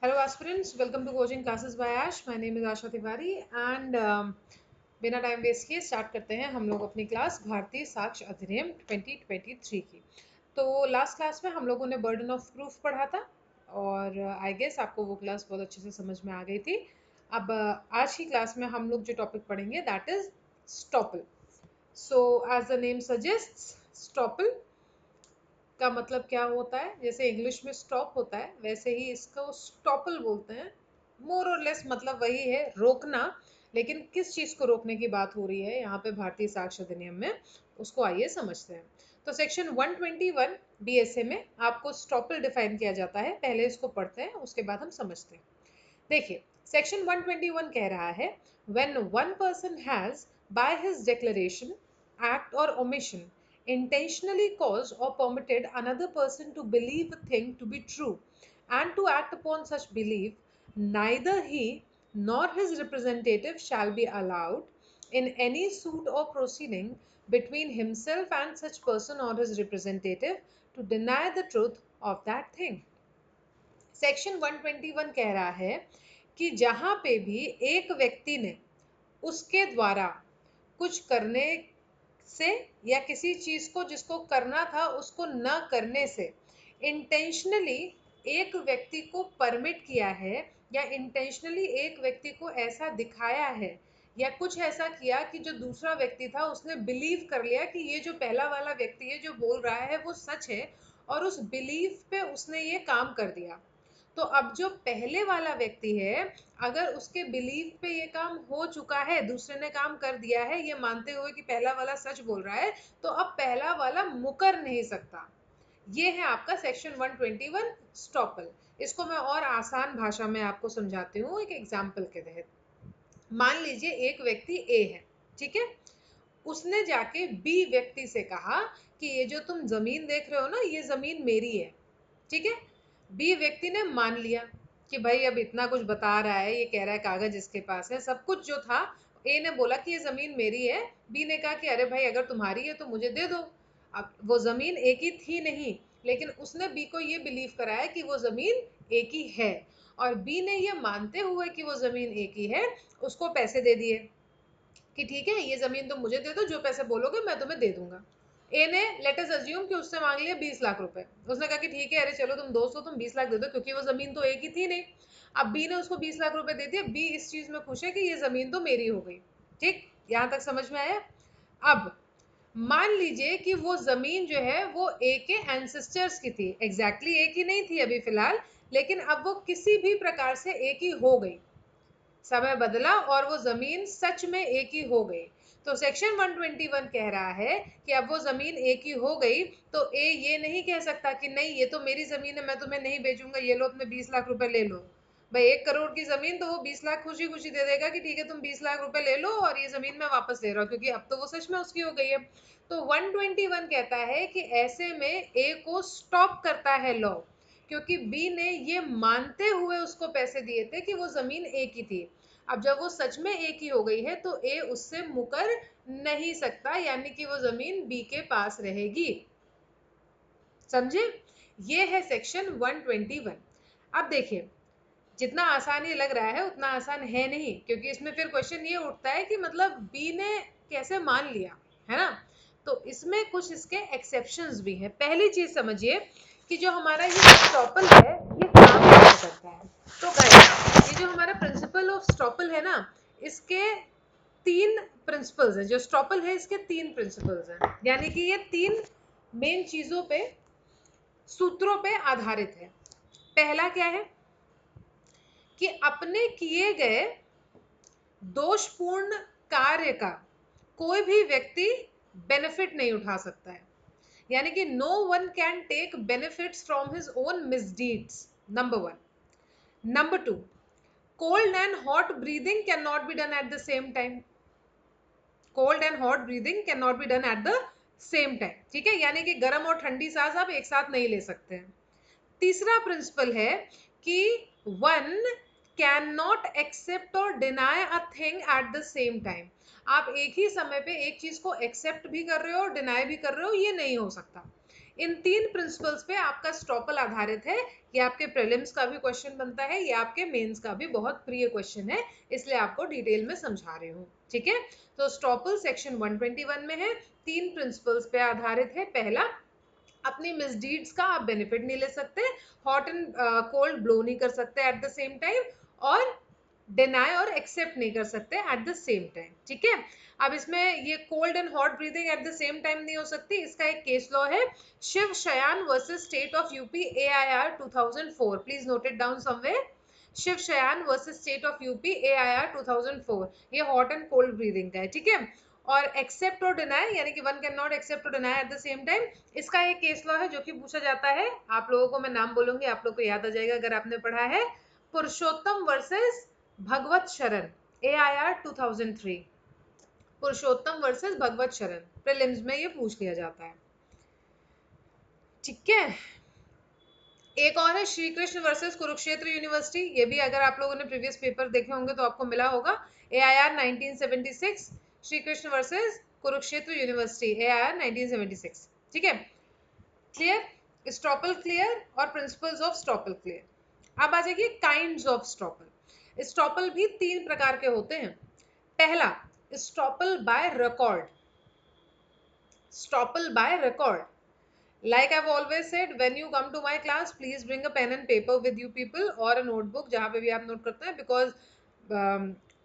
Hello aspirants, welcome to coaching classes by Ash. My name is Asha Tiwari and बिना time waste किए start करते हैं हम लोग अपनी क्लास भारतीय साक्ष्य अधिनियम 2023 की। तो लास्ट क्लास में हम लोगों ने बर्डन ऑफ प्रूफ पढ़ा था और आई गेस आपको वो क्लास बहुत अच्छे से समझ में आ गई थी। अब आज की क्लास में हम लोग जो टॉपिक पढ़ेंगे that is estoppel. So as the name suggests, estoppel का मतलब क्या होता है? जैसे इंग्लिश में स्टॉप होता है वैसे ही इसको स्टॉपल बोलते हैं। मोर और लेस मतलब वही है, रोकना। लेकिन किस चीज को रोकने की बात हो रही है यहाँ पे भारतीय साक्ष्य अधिनियम में, उसको आइए समझते हैं। तो सेक्शन 121 बीएसए में आपको स्टॉपल डिफाइन किया जाता है। पहले इसको पढ़ते हैं, उसके बाद हम समझते हैं। देखिए, सेक्शन 121 कह रहा है when one person has by his declaration, act और omission intentionally caused or permitted another person to believe a thing to be true and to act upon such belief, neither he nor his representative shall be allowed in any suit or proceeding between himself and such person or his representative to deny the truth of that thing. Section 121 कह रहा है कि जहां पे भी एक व्यक्ति ने उसके द्वारा कुछ करने से या किसी चीज को जिसको करना था उसको न करने से इंटेंशनली एक व्यक्ति को परमिट किया है या इंटेंशनली एक व्यक्ति को ऐसा दिखाया है या कुछ ऐसा किया कि जो दूसरा व्यक्ति था उसने बिलीव कर लिया कि ये जो पहला वाला व्यक्ति है जो बोल रहा है वो सच है, और उस बिलीफ पे उसने ये काम कर दिया। तो अब जो पहले वाला व्यक्ति है, अगर उसके बिलीफ पे ये काम हो चुका है, दूसरे ने काम कर दिया है ये मानते हुए कि पहला वाला सच बोल रहा है, तो अब पहला वाला मुकर नहीं सकता। ये है आपका सेक्शन 121 स्टॉपल। इसको मैं और आसान भाषा में आपको समझाती हूँ एक एग्जाम्पल के तहत। मान लीजिए एक व्यक्ति ए है, ठीक है। उसने जाके बी व्यक्ति से कहा कि ये जो तुम जमीन देख रहे हो ना, ये जमीन मेरी है, ठीक है। बी व्यक्ति ने मान लिया कि भाई अब इतना कुछ बता रहा है, ये कह रहा है कागज इसके पास है, सब कुछ जो था। ए ने बोला कि ये जमीन मेरी है, बी ने कहा कि अरे भाई अगर तुम्हारी है तो मुझे दे दो। अब वो जमीन ए की थी नहीं, लेकिन उसने बी को ये बिलीव कराया कि वो जमीन ए की है, और बी ने ये मानते हुए कि वो जमीन ए की है उसको पैसे दे दिए कि ठीक है ये जमीन तुम मुझे दे दो, जो पैसे बोलोगे मैं तुम्हें दे दूंगा। ए ने लेट अस अज्यूम कि उससे मांग लिया 20 लाख रुपए। उसने कहा कि ठीक है, अरे चलो तुम दोस्त हो, तुम 20 लाख दे दो, क्योंकि वो जमीन तो एक ही थी नहीं। अब बी ने उसको 20 लाख रुपए दे दिए। बी इस चीज में खुश है कि ये जमीन तो मेरी हो गई। ठीक, यहां तक समझ में आया? अब मान लीजिए कि वो जमीन जो है वो ए के एंसेस्टर्स की थी, एग्जैक्टली ए की नहीं थी अभी फिलहाल, लेकिन अब वो किसी भी प्रकार से ए की हो गई। समय बदला और वो जमीन सच में एक ही हो गई। तो सेक्शन 121 कह रहा है कि अब वो जमीन एक ही हो गई, तो ए ये नहीं कह सकता कि नहीं ये तो मेरी जमीन है, मैं तुम्हें नहीं बेचूंगा, ये लो अपने 20 लाख रुपए ले लो। भाई 1 करोड़ की जमीन, तो वो 20 लाख खुशी खुशी दे देगा कि ठीक है तुम 20 लाख रुपए ले लो और ये जमीन मैं वापस ले रहा हूँ, क्योंकि अब तो वो सच में उसकी हो गई है। तो 121 कहता है कि ऐसे में ए को स्टॉप करता है लॉ, क्योंकि बी ने ये मानते हुए उसको पैसे दिए थे कि वो जमीन ए की थी। अब जब वो सच में ए की हो गई है तो ए उससे मुकर नहीं सकता, यानी कि वो जमीन बी के पास रहेगी। समझे? ये है सेक्शन 121। अब देखिए, जितना आसान ये लग रहा है उतना आसान है नहीं, क्योंकि इसमें फिर क्वेश्चन ये उठता है कि मतलब बी ने कैसे मान लिया, है ना। तो इसमें कुछ इसके एक्सेप्शंस भी हैं। पहली चीज समझिए कि जो हमारा ये स्टॉपल है ये काम कैसे करता है। तो गाइस, ये जो हमारा प्रिंसिपल ऑफ स्टॉपल है ना, इसके तीन प्रिंसिपल्स हैं। जो स्टॉपल है इसके तीन प्रिंसिपल्स हैं, यानी कि ये तीन मेन चीजों पे, सूत्रों पे आधारित है। पहला क्या है कि अपने किए गए दोषपूर्ण कार्य का कोई भी व्यक्ति बेनिफिट नहीं उठा सकता है, यानी कि no one can take benefits from his own misdeeds, number one. Number two, cold and hot breathing can not be done at the same time. Cold and hot breathing can not be done at the same time, ठीक है, यानी कि गर्म और ठंडी सांस आप एक साथ नहीं ले सकते हैं। तीसरा प्रिंसिपल है कि वन कैन नॉट एक्सेप्ट और deny a thing at the same time. आप एक ही समय पे एक चीज को एक्सेप्ट भी कर रहे हो और डिनाई भी कर रहे हो, ये नहीं हो सकता। इन 3 प्रिंसिपल्स पे आपका स्टॉपल आधारित है। ये आपके प्रीलिम्स का भी क्वेश्चन बनता है, ये आपके मेंस का भी बहुत प्रिय क्वेश्चन है, इसलिए आपको डिटेल में समझा रही हूँ, ठीक है। तो स्टॉपल सेक्शन 121 में है, 3 प्रिंसिपल्स पे आधारित है। पहला, अपनी मिसडीड्स का आप बेनिफिट नहीं ले सकते, हॉट एंड कोल्ड ब्लो नहीं कर सकते एट द सेम टाइम, और डिनाई और एक्सेप्ट नहीं कर सकते एट द सेम टाइम, ठीक है। अब इसमें ये cold and hot breathing at the same time नहीं हो सकती। इसका एक केस लॉ है, Shiv Shayan versus state of UP AIR 2004, please note it down somewhere. Shiv Shayan versus state of UP AIR 2004, ये हॉट एंड कोल्ड ब्रीदिंग का है, ठीक है। और एक्सेप्ट और डिनाई, यानी कि वन कैन नॉट एक्सेप्ट और deny eight the same time, इसका एक केस लॉ है जो कि पूछा जाता है। आप लोगों को मैं नाम बोलूंगी, आप लोग को याद आ जाएगा अगर आपने पढ़ा है। पुरुषोत्तम वर्सेस भगवत शरण, AIR 2003, पुरुषोत्तम वर्सेस भगवत शरण, प्रीलिम्स में ये पूछ लिया जाता है, ठीक है। एक और है श्री कृष्ण वर्सेस कुरुक्षेत्र यूनिवर्सिटी, ये भी अगर आप लोगों ने प्रीवियस पेपर देखे होंगे तो आपको मिला होगा, AIR 1976, Shri Krishna versus Kurukshetra university, AIR 1976, ठीक है। क्लियर, स्टॉपल क्लियर और प्रिंसिपल्स ऑफ स्टॉपल क्लियर। अब आ जाइए काइंड्स ऑफ स्टॉपल। स्टॉपल भी 3 प्रकार के होते हैं। पहला, estoppel by record, estoppel by record. Like I've always said, when you come to my class, please bring a pen and paper with you people, or a notebook जहाँ पे भी आप नोट करते हैं, because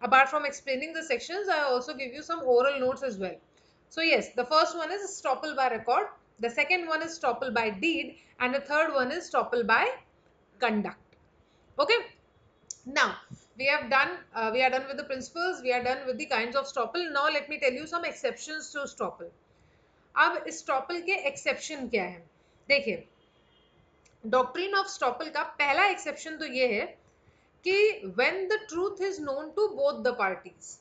apart from explaining the sections, I also give you some oral notes as well. So yes, the first one is stopple by record, the second one is stopple by deed, and the third one is stopple by conduct. Okay, now we are done with the principles, we are done with the kinds of stopple. Now let me tell you some exceptions to stopple. अब estoppel के exception क्या है, देखिए, doctrine of estoppel का पहला exception तो ये है कि when the truth is known to both the parties,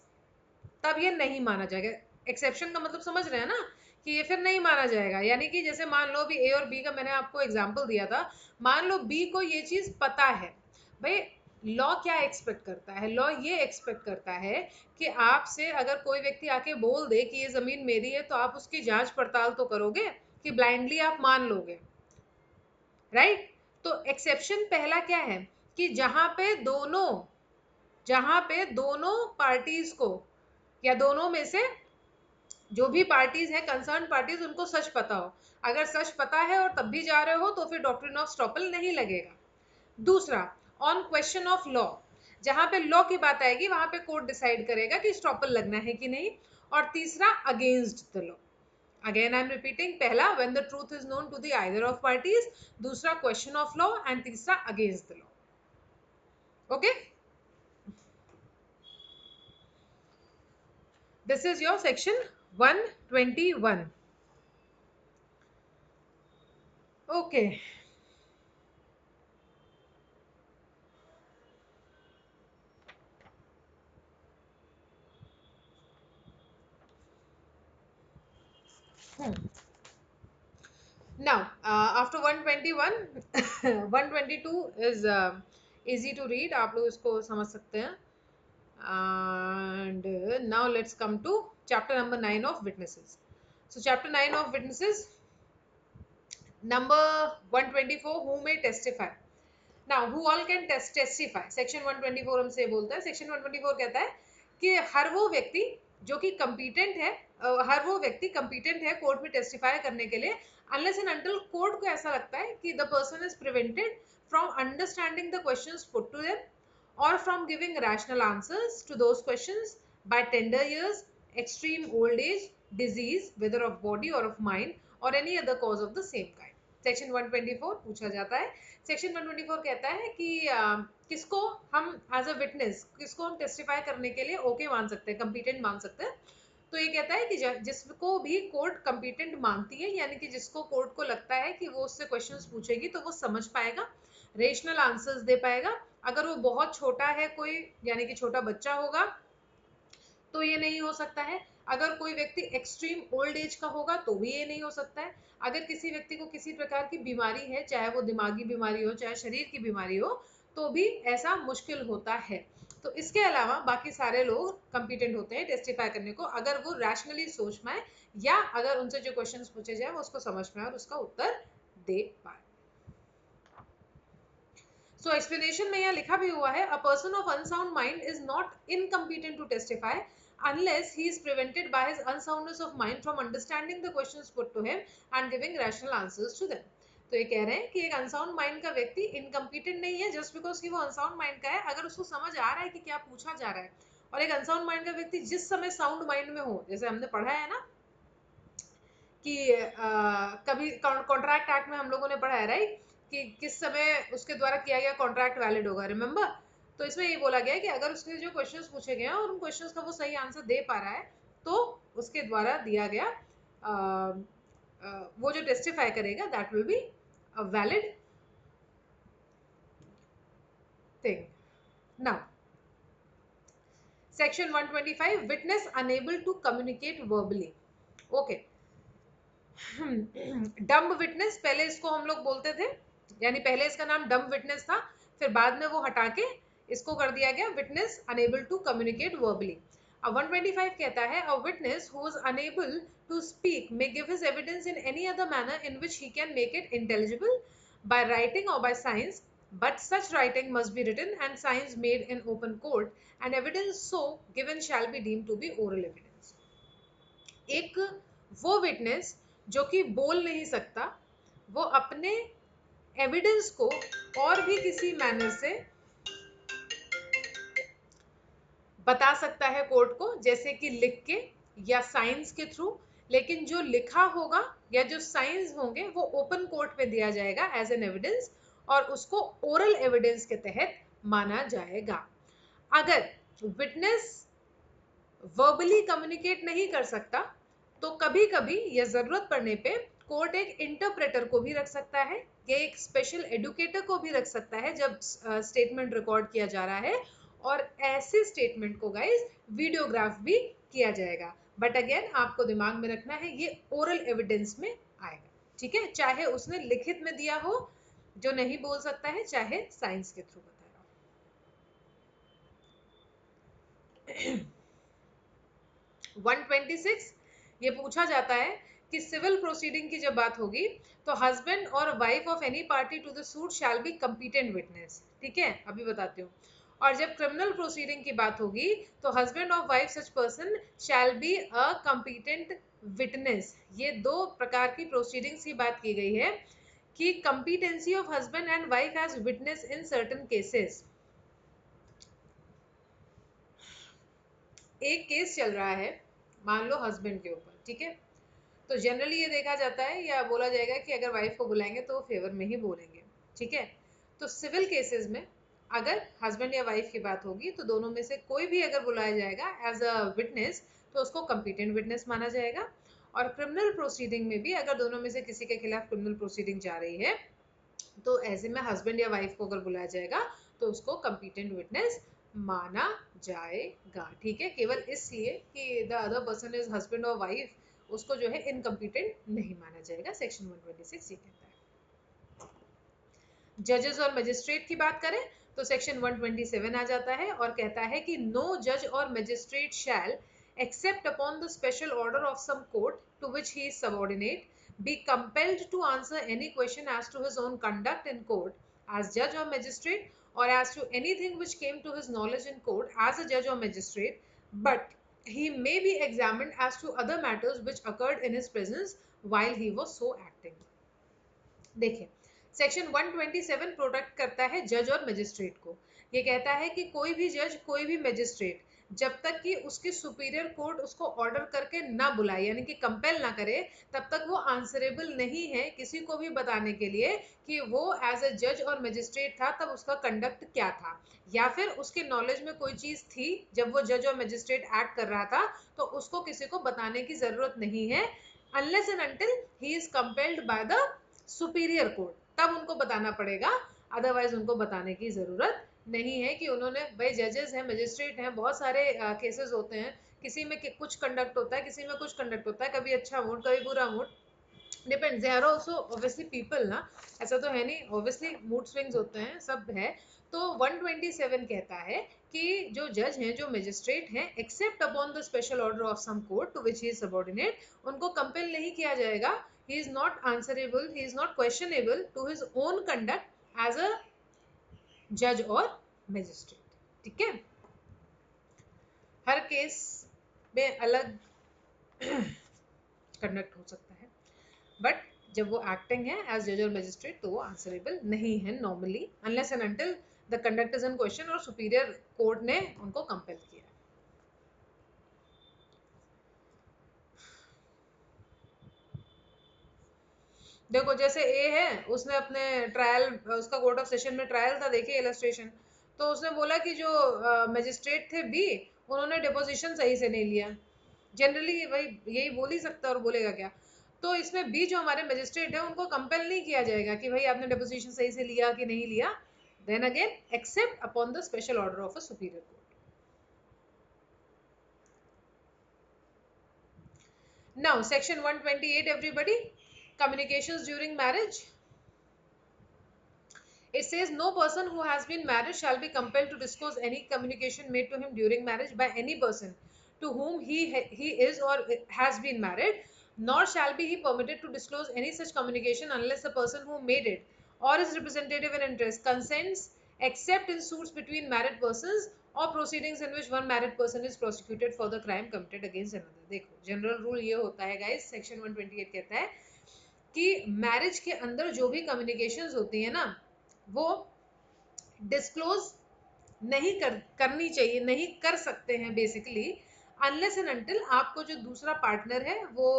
तब ये नहीं माना जाएगा। एक्सेप्शन का मतलब समझ रहे हैं ना, कि ये फिर नहीं माना जाएगा। यानी कि जैसे मान लो अभी ए और बी का मैंने आपको एग्जांपल दिया था, मान लो बी को ये चीज पता है, भाई लॉ क्या एक्सपेक्ट करता है, लॉ ये एक्सपेक्ट करता है कि आपसे अगर कोई व्यक्ति आके बोल दे कि ये जमीन मेरी है, तो आप उसकी जांच पड़ताल तो करोगे, कि ब्लाइंडली आप मान लोगे, राइट। तो एक्सेप्शन पहला क्या है, कि जहां पे दोनों पार्टीज को, या दोनों में से जो भी पार्टीज है, कंसर्न पार्टीज, उनको सच पता हो। अगर सच पता है और तब भी जा रहे हो तो फिर डॉक्ट्रिन ऑफ स्टॉपल नहीं लगेगा। दूसरा, ऑन क्वेश्चन ऑफ लॉ, जहां पे लॉ की बात आएगी वहां पे कोर्ट डिसाइड करेगा कि स्टॉपल लगना है कि नहीं। और तीसरा, against the law, again I am repeating, पहला when the truth is known to the either of parties, दूसरा क्वेश्चन ऑफ लॉ, एंड तीसरा against the law. Okay, this is your section 121. Okay, now after 121 122 is easy to read, आप लोग इसको समझ सकते हैं। And now let's come to chapter number 9 of witnesses. So chapter 9 of witnesses, number 124, who may testify. Now who all can testify, section 124 हमसे बोलता है। section 124 कहता है कि हर वो व्यक्ति जो कि competent है, हर वो व्यक्ति competent है कोर्ट में टेस्टिफाई करने के लिए, unless and until कोर्ट को ऐसा लगता है कि the person is prevented from understanding the questions put to them or from giving rational answers to those questions by tender years, extreme old age, disease, whether of body or of mind, or any other cause of the same kind. Section 124 पूछा जाता है। Section 124 कहता है कि किसको हम as a witness, किसको हम टेस्टिफाई करने के लिए ओके मान सकते हैं, कंपिटेंट मान सकते हैं। तो ये कहता है कि जिसको भी कोर्ट कंपिटेंट मानती है, यानी कि जिसको कोर्ट को लगता है कि वो उससे क्वेश्चंस पूछेगी तो वो समझ पाएगा, रेशनल आंसर्स दे पाएगा। अगर वो बहुत छोटा है कोई, यानी कि छोटा बच्चा होगा, तो ये नहीं हो सकता है। अगर कोई व्यक्ति एक्सट्रीम ओल्ड एज का होगा तो भी ये नहीं हो सकता है। अगर किसी व्यक्ति को किसी प्रकार की बीमारी है, चाहे वो दिमागी बीमारी हो चाहे शरीर की बीमारी हो, तो भी ऐसा मुश्किल होता है। तो इसके अलावा बाकी सारे लोग कंपिटेंट होते हैं टेस्टिफाई करने को, अगर वो रैशनली सोच पाए या अगर उनसे जो क्वेश्चंस पूछे जाए वो उसको समझ में और उसका उत्तर दे पाए। सो एक्सप्लेनेशन में यहाँ लिखा भी हुआ है, a person of unsound mind is not incompetent to testify unless he is prevented by his unsoundness of mind from understanding the questions put to him and giving rational answers to them। तो ये कह रहे हैं कि एक unsound mind का व्यक्ति incompetent नहीं है जस्ट बिकॉज कि वो अनसाउंड माइंड का है, अगर उसको समझ आ रहा है कि क्या पूछा जा रहा है। और एक अनसाउंड माइंड का व्यक्ति जिस समय साउंड माइंड में हो, जैसे हमने पढ़ा है ना कि कभी कॉन्ट्रैक्ट एक्ट में हम लोगों ने पढ़ा है राइट, कि किस समय उसके द्वारा किया गया कॉन्ट्रैक्ट वैलिड होगा, रिमेंबर। तो इसमें ये बोला गया है कि अगर उसके जो क्वेश्चंस पूछे गए हैं और उन क्वेश्चंस का वो सही आंसर दे पा रहा है तो उसके द्वारा दिया गया वो जो टेस्टिफाई करेगा that will be a valid thing. Now section 125, witness unable to communicate verbally. Okay, dumb witness पहले इसको हम लोग बोलते थे, यानी पहले इसका नाम डम्ब विटनेस था, फिर बाद में वो हटा के इसको कर दिया गया witness unable to communicate verbally. अब 125 कहता है, a witness who is unable to speak may give his evidence in any other manner in which he can make it intelligible by writing और by signs, but such writing must be written and signs made in open court, and evidence so given shall be deemed to be oral evidence। एक वो witness जो कि बोल नहीं सकता, वो अपने एविडेंस को और भी किसी मैनर से बता सकता है कोर्ट को, जैसे कि लिख के या साइंस के थ्रू, लेकिन जो लिखा होगा या जो साइंस होंगे वो ओपन कोर्ट में दिया जाएगा एज एन एविडेंस और उसको ओरल एविडेंस के तहत माना जाएगा। अगर विटनेस वर्बली कम्युनिकेट नहीं कर सकता तो कभी कभी या जरूरत पड़ने पे कोर्ट एक इंटरप्रेटर को भी रख सकता है या एक स्पेशल एडुकेटर को भी रख सकता है जब स्टेटमेंट रिकॉर्ड किया जा रहा है, और ऐसे स्टेटमेंट को गाइस वीडियोग्राफ भी किया जाएगा। बट अगेन आपको दिमाग में रखना है ये ओरल एविडेंस में आएगा, ठीक है, चाहे उसने लिखित में दिया हो जो नहीं बोल सकता है, चाहे साइंस के थ्रू बताया हो। 126 ये पूछा जाता है कि सिविल प्रोसीडिंग की जब बात होगी तो हस्बैंड और wife of any party to the suit shall be competent witness, ठीक है, अभी बताती हूँ। और जब क्रिमिनल प्रोसीडिंग की बात होगी तो husband of wife such person shall be a competent witness. ये दो प्रकार की प्रोसीडिंग्स की बात की गई है कि competency of husband and wife as witness in certain cases. एक केस चल रहा है मान लो हस्बैंड के ऊपर, ठीक है, तो जनरली ये देखा जाता है या बोला जाएगा कि अगर वाइफ को बुलाएंगे तो फेवर में ही बोलेंगे, ठीक है। तो सिविल केसेस में अगर हस्बैंड या वाइफ की बात होगी तो दोनों में से कोई भी अगर बुलाया जाएगा एज अ विटनेस तो उसको कंपीटेंट विटनेस माना जाएगा। और क्रिमिनल प्रोसीडिंग में भी अगर दोनों में से किसी के खिलाफ क्रिमिनल प्रोसीडिंग जा रही है तो ऐसे में हस्बैंड या वाइफ को अगर बुलाया जाएगा तो उसको कंपीटेंट विटनेस माना जाएगा, ठीक है, केवल इसलिए कि the other person is husband और वाइफ उसको जो है इनकम्पिटेंट नहीं माना जाएगा। सेक्शन 126 ये कहता है। जजेस और मजिस्ट्रेट की बात करें तो सेक्शन 127 आ जाता है और कहता है कि नो जज और magistrate shall except upon the special order of some court to which he is subordinate, be compelled to answer any question as to his own conduct in court as judge or magistrate, or as to anything which came to his knowledge in court as a judge or magistrate, but he may be examined as to other matters which occurred in his presence while he was so acting। देखिए, section 127 protect करता है जज और magistrate को। ये कहता है कि कोई भी जज, कोई भी मजिस्ट्रेट जब तक कि उसकी सुपीरियर कोर्ट उसको ऑर्डर करके ना बुलाए, यानी कि कंपेल ना करे, तब तक वो आंसरेबल नहीं है किसी को भी बताने के लिए कि वो एज अ जज और मजिस्ट्रेट था तब उसका कंडक्ट क्या था, या फिर उसके नॉलेज में कोई चीज थी जब वो जज और मजिस्ट्रेट एक्ट कर रहा था, तो उसको किसी को बताने की जरूरत नहीं है unless and until he is compelled by the superior court, तब उनको बताना पड़ेगा, अदरवाइज उनको बताने की जरूरत नहीं है कि उन्होंने, भाई जजेस हैं, मजिस्ट्रेट हैं, बहुत सारे केसेस होते हैं, किसी में कुछ कंडक्ट होता है, किसी में कुछ कंडक्ट होता है, कभी अच्छा मूड कभी बुरा mood, depends, they are also obviously people ना, ऐसा तो है नहीं, ऑब्वियसली मूड स्विंग्स होते हैं, सब है। तो 127 कहता है कि जो जज हैं, जो मजिस्ट्रेट हैं, except upon the special order of some court to which he is subordinate, उनको कंपेल नहीं किया जाएगा, he is not answerable, he is not questionable to his own conduct as a जज और मजिस्ट्रेट। ठीक है, हर केस में अलग कंडक्ट हो सकता है, बट जब वो एक्टिंग है एज जज और मजिस्ट्रेट तो वो आंसरेबल नहीं है normally, unless and until the conduct is in question और सुपीरियर कोर्ट ने उनको कंपेल किया। देखो जैसे ए है, उसने अपने ट्रायल, उसका कोर्ट ऑफ सेशन में ट्रायल था, देखिए इलस्ट्रेशन, तो उसने बोला कि जो मजिस्ट्रेट थे बी, उन्होंने डिपोजिशन सही से नहीं लिया। जनरली भाई यही बोल ही सकता है, और बोलेगा क्या। तो इसमें बी जो हमारे मजिस्ट्रेट है, उनको कंपेल नहीं किया जाएगा कि भाई आपने डिपोजिशन सही से लिया कि नहीं लिया, then again except upon the special order of a superior court. Now section 128, everybody, communications during marriage. It says no person who has been married shall be compelled to disclose any communication made to him during marriage by any person to whom he is or has been married, nor shall be he permitted to disclose any such communication unless the person who made it or his representative in interest consents, except in suits between married persons or proceedings in which one married person is prosecuted for the crime committed against another. देखो general rule ये होता है guys, section 128 कहता है कि marriage के अंदर जो भी कम्युनिकेशंस होती है ना, वो डिस्क्लोज नहीं करनी चाहिए, नहीं कर सकते हैं बेसिकली, अनलेस एंड अनटिल आपको जो दूसरा पार्टनर है वो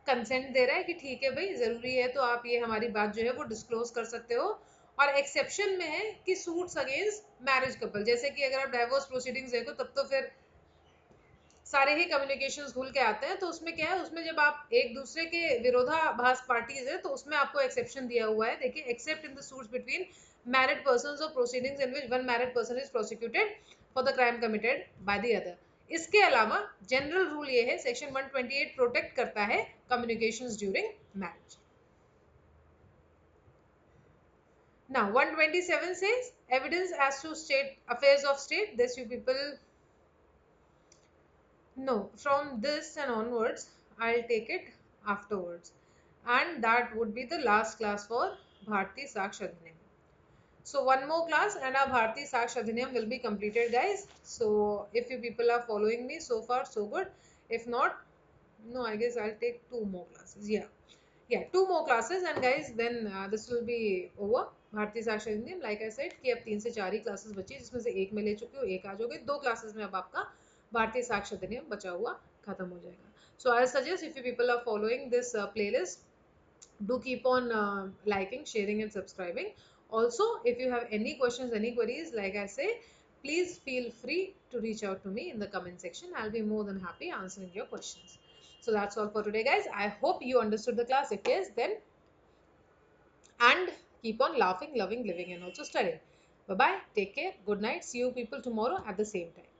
कंसेंट दे रहा है कि ठीक है भाई ज़रूरी है तो आप ये हमारी बात जो है वो डिस्क्लोज कर सकते हो। और एक्सेप्शन में है कि सूट्स अगेंस्ट मैरिज कपल, जैसे कि अगर आप डाइवोर्स प्रोसीडिंग्स देखो तब तो फिर सारे ही कम्युनिकेशंस खुल के आते हैं। तो उसमें क्या है, उसमें जब आप एक दूसरे के विरोधाभास पार्टीज है तो उसमें आपको एक्सेप्शन दिया हुआ है, देखिए except in the suits between married persons और proceedings in which one married person is prosecuted for the crime committed by the other. इसके अलावा जनरल रूल ये है, सेक्शन 128 प्रोटेक्ट करता है communications during marriage. Now 127 says evidence as to state affairs of state. This you people no, from this and onwards, I'll take it afterwards. And that would be the last class for Bharti Saksh Adhinayam. So one more class and our Bharti Saksh Adhinayam will be completed, guys. So if you people are following me so far, so good. If not, no, I guess I'll take 2 more classes. Yeah, 2 more classes and guys, then this will be over. भारतीय साक्षर Hindi, like I said कि अब 3 से 4 ही classes बची, जिसमें से एक मैं ले चुकी हूँ, एक आज हो गई, 2 क्लासेस में अब आपका भारतीय साक्षर अधिनियम बचा हुआ खत्म हो जाएगा। So I suggest if you people are following this playlist, do keep on liking, sharing and subscribing. Also if you have any questions, any queries, like I say, please feel free to reach out to me in the comment section. I'll be more than happy answering your questions. So that's all for today, guys. I hope you understood the class. If yes, then and keep on laughing, loving, living and also studying. Bye bye, take care, good night, see you people tomorrow at the same time.